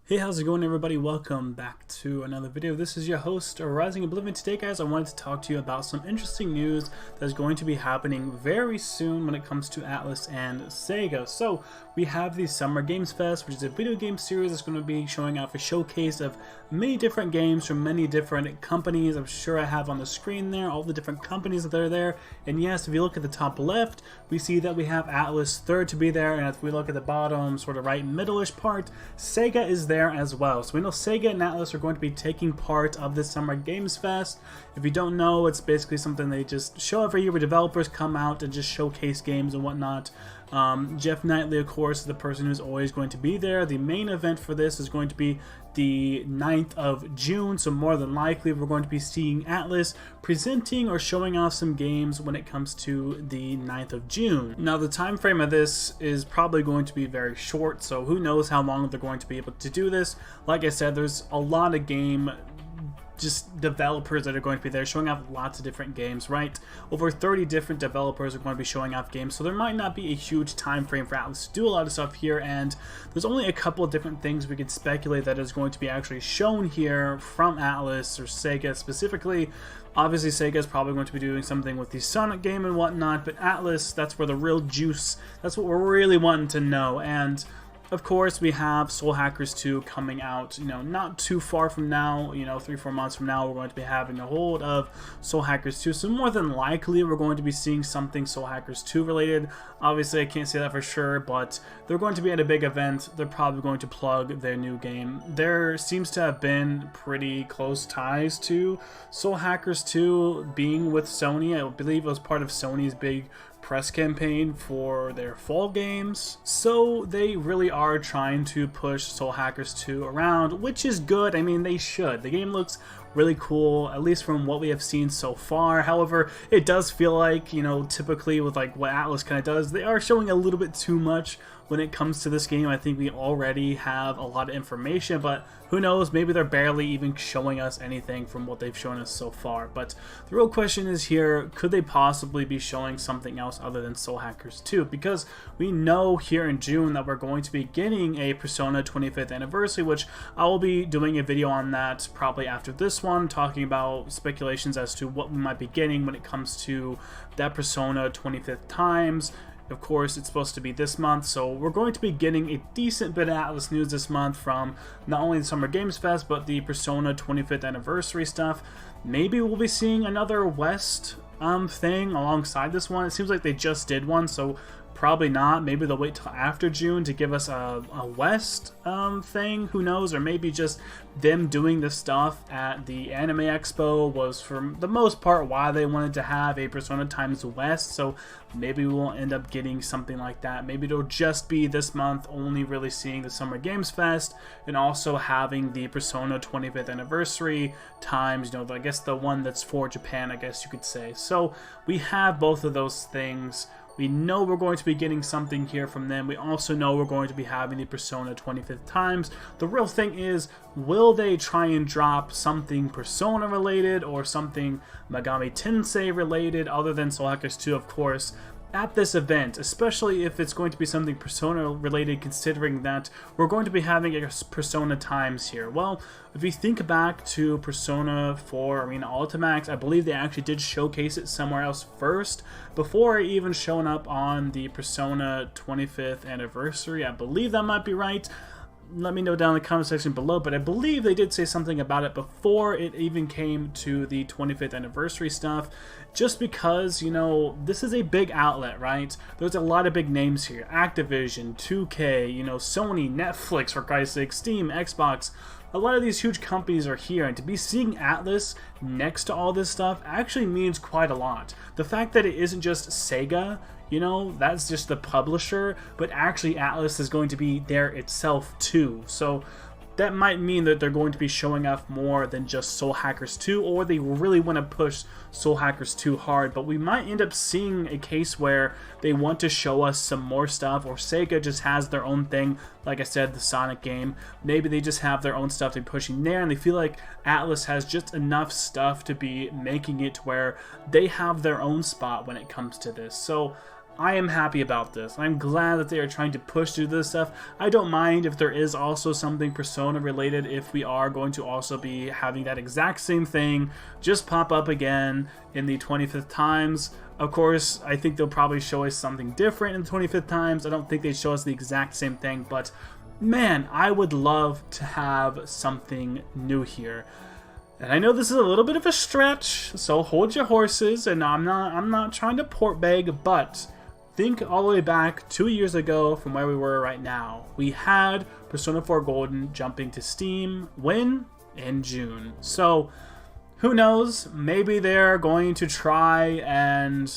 Hey, how's it going, everybody? Welcome back to another video. This is your host, Rising Oblivion. Today, guys, I wanted to talk to you about some interesting news that's going to be happening very soon when it comes to Atlus and Sega. So, we have the Summer Games Fest, which is a video game series that's going to be showing off a showcase of many different games from many different companies. I'm sure I have on the screen there all the different companies that are there. And yes, if you look at the top left, we see that we have Atlus third to be there, and if we look at the bottom, sort of right middle-ish part, Sega is there as well. So we know Sega and Atlus are going to be taking part of this Summer Games Fest. If you don't know, it's basically something they just show every year where developers come out and just showcase games and whatnot. Jeff Knightley, of course, is the person who's always going to be there. The main event for this is going to be the 9th of June, so more than likely we're going to be seeing Atlus presenting or showing off some games when it comes to the 9th of June. Now, the time frame of this is probably going to be very short, so who knows how long they're going to be able to do this. Like I said, there's a lot of just developers that are going to be there showing off lots of different games, right? Over 30 different developers are going to be showing off games, so there might not be a huge time frame for Atlus to do a lot of stuff here, and there's only a couple of different things we could speculate that is going to be actually shown here from Atlus or Sega specifically. Obviously, Sega is probably going to be doing something with the Sonic game and whatnot, but Atlus, that's where the real juice, that's what we're really wanting to know. And of course, we have Soul Hackers 2 coming out, not too far from now, 3-4 months from now, we're going to be having a hold of Soul Hackers 2, so more than likely we're going to be seeing something Soul Hackers 2 related. Obviously, I can't say that for sure, but they're going to be at a big event. They're probably going to plug their new game. There seems to have been pretty close ties to Soul Hackers 2 being with Sony. I believe it was part of Sony's big press campaign for their fall games, so they really are trying to push Soul Hackers 2 around, which is good. I mean, they should. The game looks really cool, at least from what we have seen so far. However, it does feel like, typically with like what Atlus kind of does, they are showing a little bit too much when it comes to this game. I think we already have a lot of information, but who knows, maybe they're barely even showing us anything from what they've shown us so far. But the real question is here, could they possibly be showing something else other than Soul Hackers 2? Because we know here in June that we're going to be getting a Persona 25th anniversary, which I will be doing a video on that probably after this one, talking about speculations as to what we might be getting when it comes to that Persona 25th times. Of course, it's supposed to be this month, so we're going to be getting a decent bit of Atlus news this month from not only the Summer Games Fest, but the Persona 25th anniversary stuff. Maybe we'll be seeing another West thing alongside this one. It seems like they just did one, so probably not. Maybe they'll wait till after June to give us a West thing, who knows, or maybe just them doing the stuff at the Anime Expo was for the most part why they wanted to have a Persona times West, so maybe we won't end up getting something like that. Maybe it'll just be this month only really seeing the Summer Games Fest and also having the Persona 25th anniversary times, I guess the one that's for Japan, I guess you could say. So we have both of those things. We know we're going to be getting something here from them. We also know we're going to be having the Persona 25th times. The real thing is, will they try and drop something Persona related or something Megami Tensei related other than Soul Hackers 2, of course, at this event, especially if it's going to be something Persona related, considering that we're going to be having a Persona times here. Well, if you think back to Persona 4 Arena Ultimax, I believe they actually did showcase it somewhere else first before even showing up on the Persona 25th anniversary. I believe that might be right. Let me know down in the comment section below, but I believe they did say something about it before it even came to the 25th anniversary stuff, just because, this is a big outlet, right? There's a lot of big names here. Activision, 2K, Sony, Netflix, for Christ's sake, Steam, Xbox. A lot of these huge companies are here, and to be seeing Atlus next to all this stuff actually means quite a lot. The fact that it isn't just Sega, that's just the publisher, but actually Atlus is going to be there itself too. So that might mean that they're going to be showing off more than just Soul Hackers 2, or they really want to push Soul Hackers 2 hard, but we might end up seeing a case where they want to show us some more stuff, or Sega just has their own thing, like I said, the Sonic game. Maybe they just have their own stuff they're pushing there, and they feel like Atlus has just enough stuff to be making it to where they have their own spot when it comes to this. So I am happy about this. I'm glad that they are trying to push through this stuff. I don't mind if there is also something Persona related, if we are going to also be having that exact same thing just pop up again in the 25th times. Of course, I think they'll probably show us something different in the 25th times. I don't think they show us the exact same thing, but man, I would love to have something new here. And I know this is a little bit of a stretch, so hold your horses, and I'm not trying to port beg, but think all the way back 2 years ago from where we were right now. We had Persona 4 Golden jumping to Steam when? In June. So who knows, maybe they're going to try and,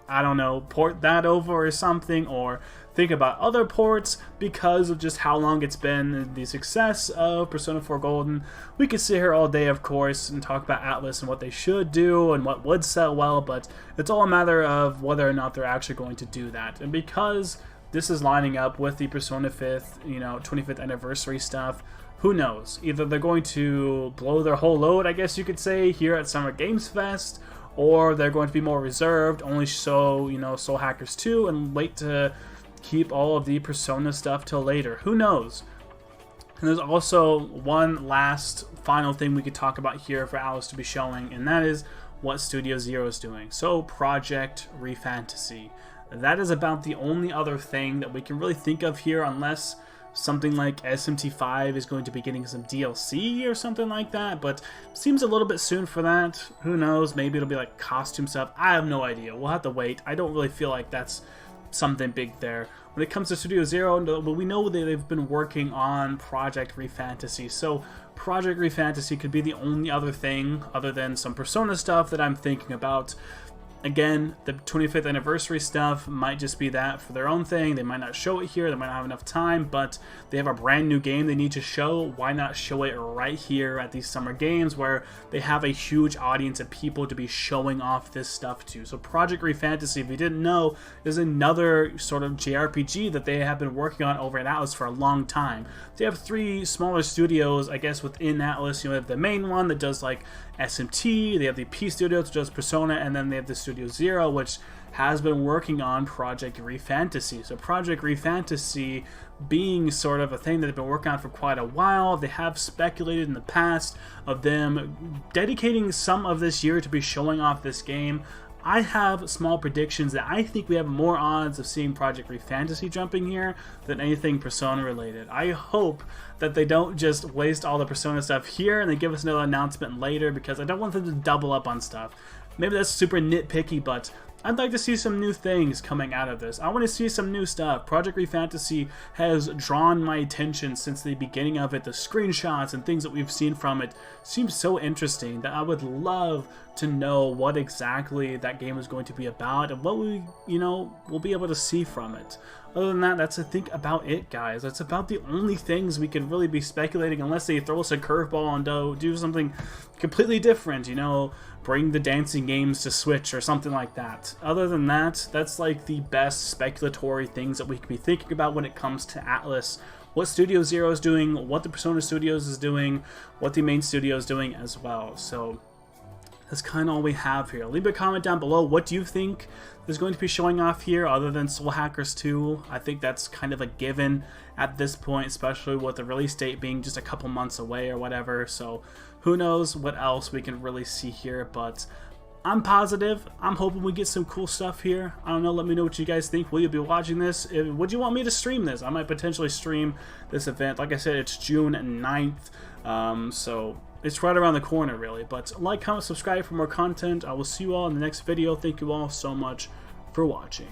I don't know, port that over or something, or think about other ports because of just how long it's been, the success of Persona 4 Golden. We could sit here all day, of course, and talk about Atlus and what they should do and what would sell well, but it's all a matter of whether or not they're actually going to do that. And because this is lining up with the Persona 5th, 25th anniversary stuff, who knows? Either they're going to blow their whole load, I guess you could say, here at Summer Games Fest, or they're going to be more reserved, only show, Soul Hackers 2, and wait to keep all of the Persona stuff till later. Who knows? And there's also one last final thing we could talk about here for Atlus to be showing, and that is what Studio Zero is doing. So Project Refantasy. That is about the only other thing that we can really think of here, unless something like SMT5 is going to be getting some DLC or something like that, but seems a little bit soon for that. Who knows? Maybe it'll be like costume stuff. I have no idea. We'll have to wait. I don't really feel like that's something big there. When it comes to Studio Zero, we know that they've been working on Project Refantasy, so Project Refantasy could be the only other thing other than some Persona stuff that I'm thinking about. Again, the 25th anniversary stuff might just be that for their own thing. They might not show it here. They might not have enough time, but they have a brand new game they need to show. Why not show it right here at these Summer Games where they have a huge audience of people to be showing off this stuff to? So Project Refantasy, if you didn't know, is another sort of JRPG that they have been working on over at Atlus for a long time. They have 3 smaller studios, I guess, within Atlus. They have the main one that does like SMT, they have the P Studio which does Persona, and then they have the Studio Zero, which has been working on Project Refantasy. So Project Refantasy being sort of a thing that they've been working on for quite a while. They have speculated in the past of them dedicating some of this year to be showing off this game. I have small predictions that I think we have more odds of seeing Project Refantasy jumping here than anything Persona related. I hope that they don't just waste all the Persona stuff here and they give us another announcement later, because I don't want them to double up on stuff. Maybe that's super nitpicky, but I'd like to see some new things coming out of this. I want to see some new stuff. Project Refantasy has drawn my attention since the beginning of it. The screenshots and things that we've seen from it seem so interesting that I would love to know what exactly that game is going to be about and what we, we'll be able to see from it. Other than that, that's I think about it, guys. That's about the only things we can really be speculating, unless they throw us a curveball and do something completely different, bring the dancing games to Switch or something like that. Other than that, that's like the best speculatory things that we can be thinking about when it comes to Atlus. What Studio Zero is doing, what the Persona Studios is doing, what the main studio is doing as well. So that's kind of all we have here. Leave a comment down below. What do you think is going to be showing off here other than Soul Hackers 2? I think that's kind of a given at this point, especially with the release date being just a couple months away or whatever. So who knows what else we can really see here, but I'm positive. I'm hoping we get some cool stuff here. I don't know. Let me know what you guys think. Will you be watching this? Would you want me to stream this? I might potentially stream this event. Like I said, it's June 9th. So it's right around the corner, really. But like, comment, subscribe for more content. I will see you all in the next video. Thank you all so much for watching.